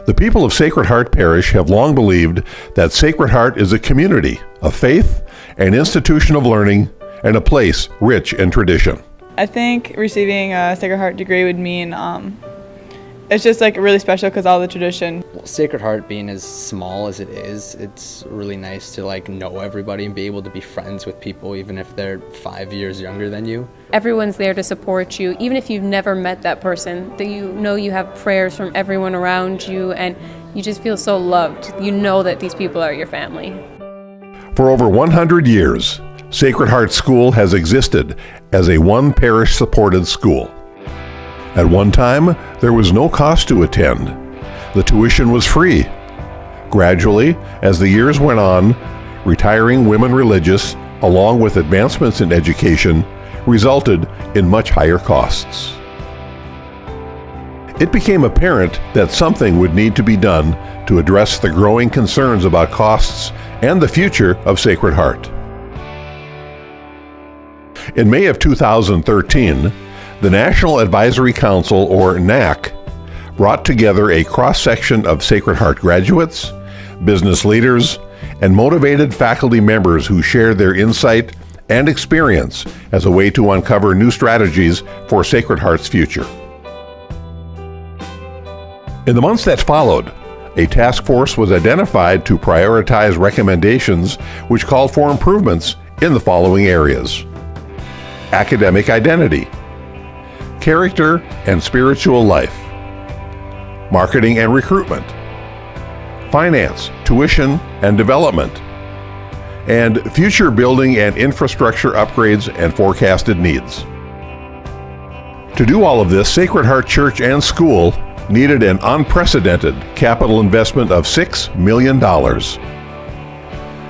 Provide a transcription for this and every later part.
The people of Sacred Heart Parish have long believed that Sacred Heart is a community of faith, an institution of learning, and a place rich in tradition. I think receiving a Sacred Heart degree would mean it's just like really special because all the tradition. Sacred Heart being as small as it is, it's really nice to like know everybody and be able to be friends with people even if they're 5 years younger than you. Everyone's there to support you, even if you've never met that person, that you know you have prayers from everyone around you and you just feel so loved. You know that these people are your family. For over 100 years, Sacred Heart School has existed as a one parish supported school. At one time, there was no cost to attend. The tuition was free. Gradually, as the years went on, retiring women religious, along with advancements in education, resulted in much higher costs. It became apparent that something would need to be done to address the growing concerns about costs and the future of Sacred Heart. In May of 2013, the National Advisory Council, or NAC, brought together a cross-section of Sacred Heart graduates, business leaders, and motivated faculty members who shared their insight and experience as a way to uncover new strategies for Sacred Heart's future. In the months that followed, a task force was identified to prioritize recommendations which called for improvements in the following areas: academic identity, character and spiritual life, marketing and recruitment, finance, tuition and development, and future building and infrastructure upgrades and forecasted needs. To do all of this, Sacred Heart Church and School needed an unprecedented capital investment of $6 million.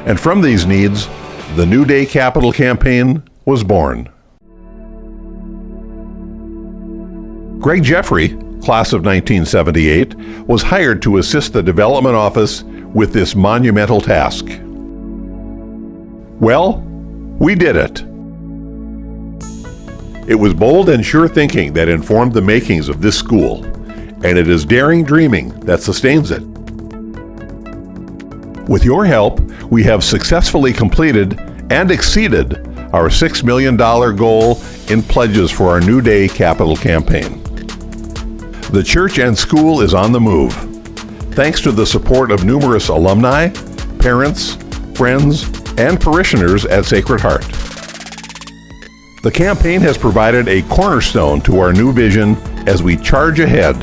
And from these needs, the New Day Capital Campaign was born. Greg Jeffrey, class of 1978, was hired to assist the development office with this monumental task. Well, we did it. It was bold and sure thinking that informed the makings of this school, and it is daring dreaming that sustains it. With your help, we have successfully completed and exceeded our $6 million goal in pledges for our New Day Capital Campaign. The church and school is on the move, thanks to the support of numerous alumni, parents, friends, and parishioners at Sacred Heart. The campaign has provided a cornerstone to our new vision as we charge ahead.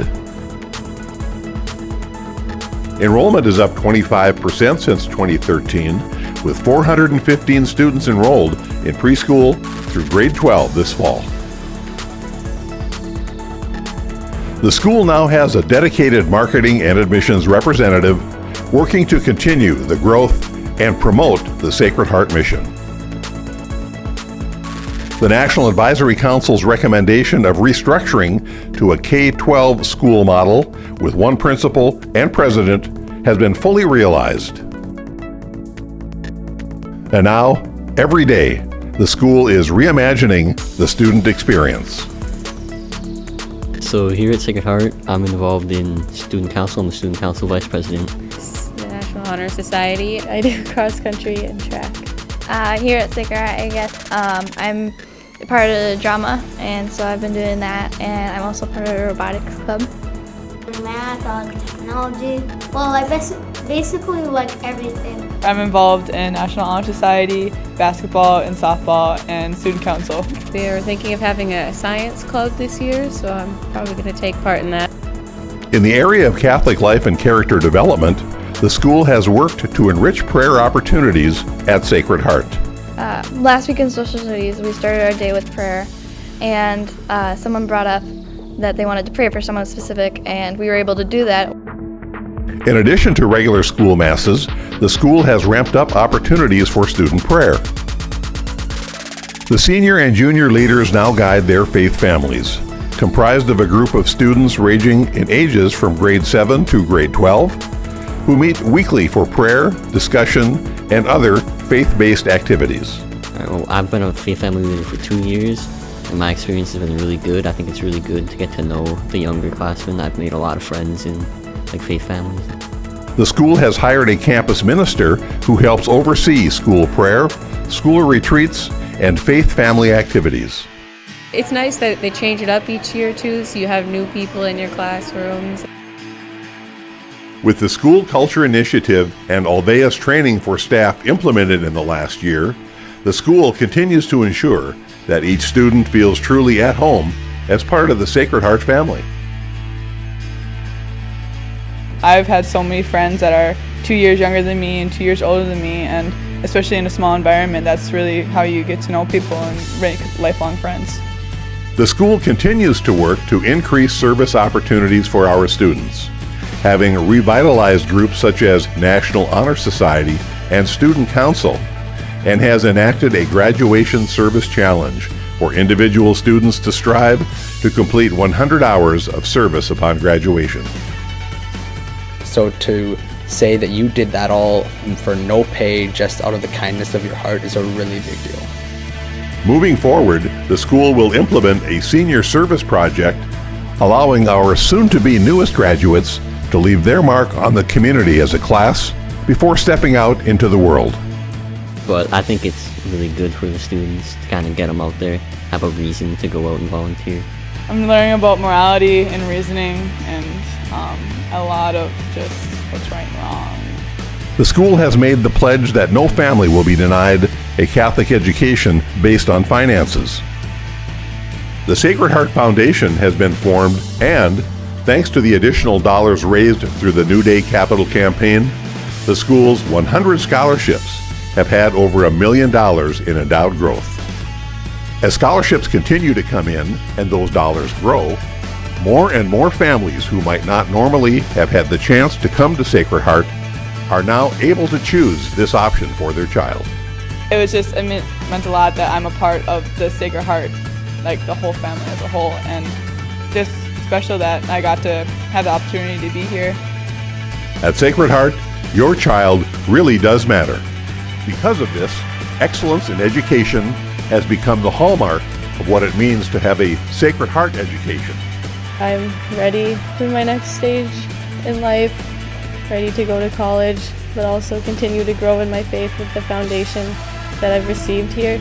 Enrollment is up 25% since 2013, with 415 students enrolled in preschool through grade 12 this fall. The school now has a dedicated marketing and admissions representative working to continue the growth and promote the Sacred Heart mission. The National Advisory Council's recommendation of restructuring to a K-12 school model with one principal and president has been fully realized. And now, every day, the school is reimagining the student experience. So here at Sacred Heart, I'm involved in student council. I'm the student council vice president. The National Honor Society. I do cross country and track. Here at Sacred Heart, I guess, I'm part of the drama, and so I've been doing that, and I'm also part of the robotics club. Math, technology, well, I basically like everything. I'm involved in National Honor Society, basketball and softball, and student council. We're thinking of having a science club this year, so I'm probably going to take part in that. In the area of Catholic life and character development, the school has worked to enrich prayer opportunities at Sacred Heart. Last week in social studies, we started our day with prayer, and someone brought up that they wanted to pray for someone specific, and we were able to do that. In addition to regular school masses, the school has ramped up opportunities for student prayer. The senior and junior leaders now guide their faith families, comprised of a group of students ranging in ages from grade 7 to grade 12, who meet weekly for prayer, discussion, and other faith-based activities. I've been a faith family leader for 2 years, and my experience has been really good. I think it's really good to get to know the younger classmen. I've made a lot of friends in like faith families. The school has hired a campus minister who helps oversee school prayer, school retreats, and faith family activities. It's nice that they change it up each year too, so you have new people in your classrooms. With the School Culture Initiative and Aldea's training for staff implemented in the last year, the school continues to ensure that each student feels truly at home as part of the Sacred Heart family. I've had so many friends that are 2 years younger than me and 2 years older than me, and especially in a small environment, that's really how you get to know people and make lifelong friends. The school continues to work to increase service opportunities for our students, having revitalized groups such as National Honor Society and Student Council, and has enacted a graduation service challenge for individual students to strive to complete 100 hours of service upon graduation. So to say that you did that all for no pay, just out of the kindness of your heart, is a really big deal. Moving forward, the school will implement a senior service project, allowing our soon-to-be newest graduates to leave their mark on the community as a class before stepping out into the world. But I think it's really good for the students to kind of get them out there, have a reason to go out and volunteer. I'm learning about morality and reasoning and a lot of just what's right and wrong. The school has made the pledge that no family will be denied a Catholic education based on finances. The Sacred Heart Foundation has been formed, and thanks to the additional dollars raised through the New Day Capital campaign, the school's 100 scholarships have had over $1 million in endowed growth. As scholarships continue to come in and those dollars grow, more and more families who might not normally have had the chance to come to Sacred Heart are now able to choose this option for their child. It meant a lot that I'm a part of the Sacred Heart, like the whole family as a whole, and just special that I got to have the opportunity to be here. At Sacred Heart, your child really does matter. Because of this, excellence in education has become the hallmark of what it means to have a Sacred Heart education. I'm ready for my next stage in life, ready to go to college, but also continue to grow in my faith with the foundation that I've received here.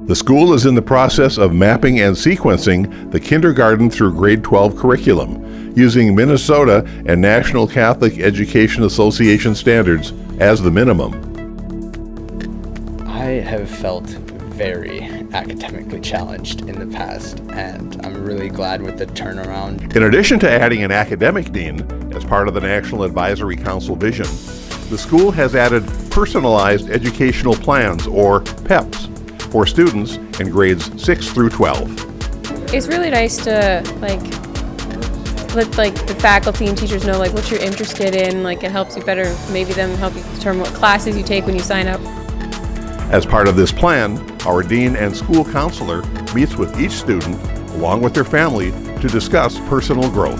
The school is in the process of mapping and sequencing the kindergarten through grade 12 curriculum, using Minnesota and National Catholic Education Association standards as the minimum. I have felt very academically challenged in the past, and I'm really glad with the turnaround. In addition to adding an academic dean as part of the National Advisory Council vision, the school has added personalized educational plans, or PEPs, for students in grades 6 through 12. It's really nice to let the faculty and teachers know what you're interested in. It helps you better, maybe them help you determine what classes you take when you sign up. As part of this plan, our dean and school counselor meets with each student along with their family to discuss personal growth.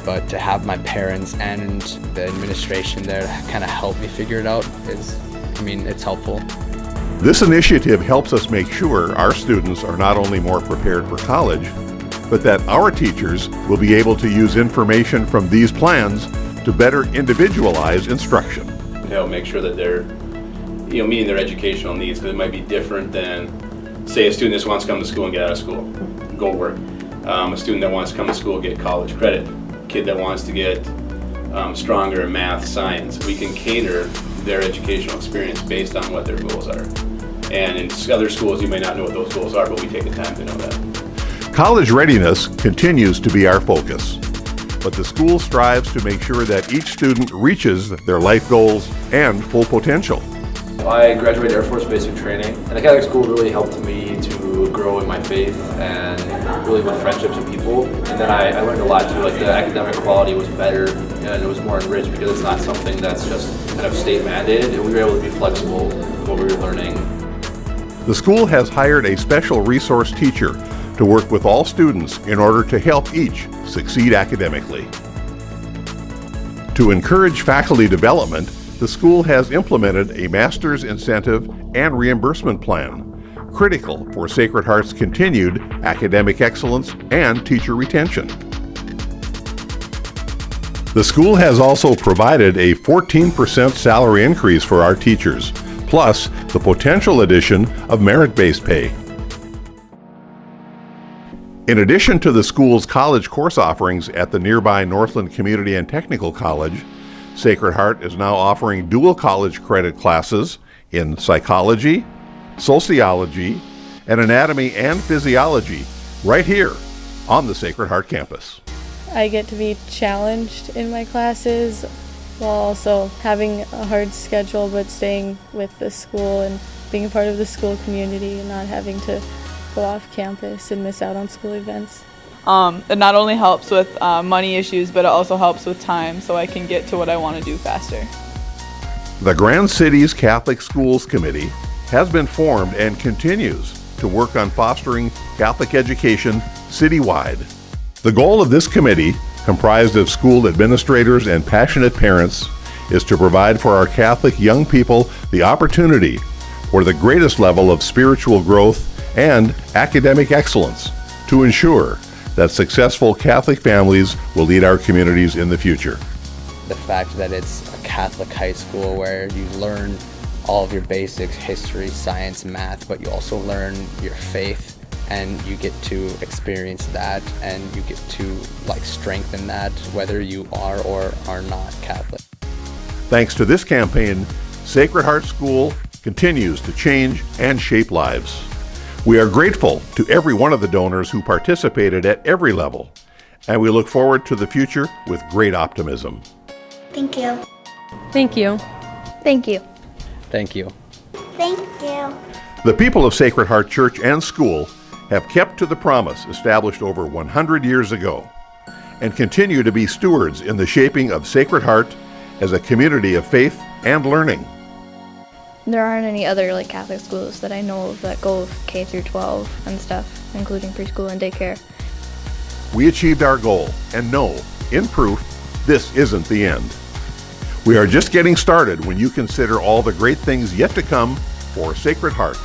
But to have my parents and the administration there to kind of help me figure it out it's helpful. This initiative helps us make sure our students are not only more prepared for college, but that our teachers will be able to use information from these plans to better individualize instruction. Make sure that they're meeting their educational needs, because it might be different than, say, a student that wants to come to school and get out of school, go work. A student that wants to come to school and get college credit. A kid that wants to get stronger in math, science. We can cater their educational experience based on what their goals are. And in other schools, you may not know what those goals are, but we take the time to know that. College readiness continues to be our focus, but the school strives to make sure that each student reaches their life goals and full potential. I graduated Air Force basic training, and the Catholic school really helped me to grow in my faith and really with friendships and people. And then I learned a lot too, the academic quality was better and it was more enriched because it's not something that's just kind of state mandated, and we were able to be flexible in what we were learning. The school has hired a special resource teacher to work with all students in order to help each succeed academically. To encourage faculty development, the school has implemented a master's incentive and reimbursement plan, critical for Sacred Heart's continued academic excellence and teacher retention. The school has also provided a 14% salary increase for our teachers, plus the potential addition of merit-based pay. In addition to the school's college course offerings at the nearby Northland Community and Technical College, Sacred Heart is now offering dual college credit classes in psychology, sociology, and anatomy and physiology right here on the Sacred Heart campus. I get to be challenged in my classes while also having a hard schedule, but staying with the school and being a part of the school community and not having to go off campus and miss out on school events. It not only helps with money issues, but it also helps with time so I can get to what I want to do faster. The Grand Cities Catholic Schools Committee has been formed and continues to work on fostering Catholic education citywide. The goal of this committee, comprised of school administrators and passionate parents, is to provide for our Catholic young people the opportunity for the greatest level of spiritual growth and academic excellence to ensure that successful Catholic families will lead our communities in the future. The fact that it's a Catholic high school where you learn all of your basics, history, science, math, but you also learn your faith, and you get to experience that, and you get to strengthen that whether you are or are not Catholic. Thanks to this campaign, Sacred Heart School continues to change and shape lives. We are grateful to every one of the donors who participated at every level, and we look forward to the future with great optimism. Thank you. Thank you. Thank you. Thank you. Thank you. The people of Sacred Heart Church and School have kept to the promise established over 100 years ago and continue to be stewards in the shaping of Sacred Heart as a community of faith and learning. There aren't any other Catholic schools that I know of that go K through 12 and stuff, including preschool and daycare. We achieved our goal, and know, in proof, this isn't the end. We are just getting started when you consider all the great things yet to come for Sacred Heart.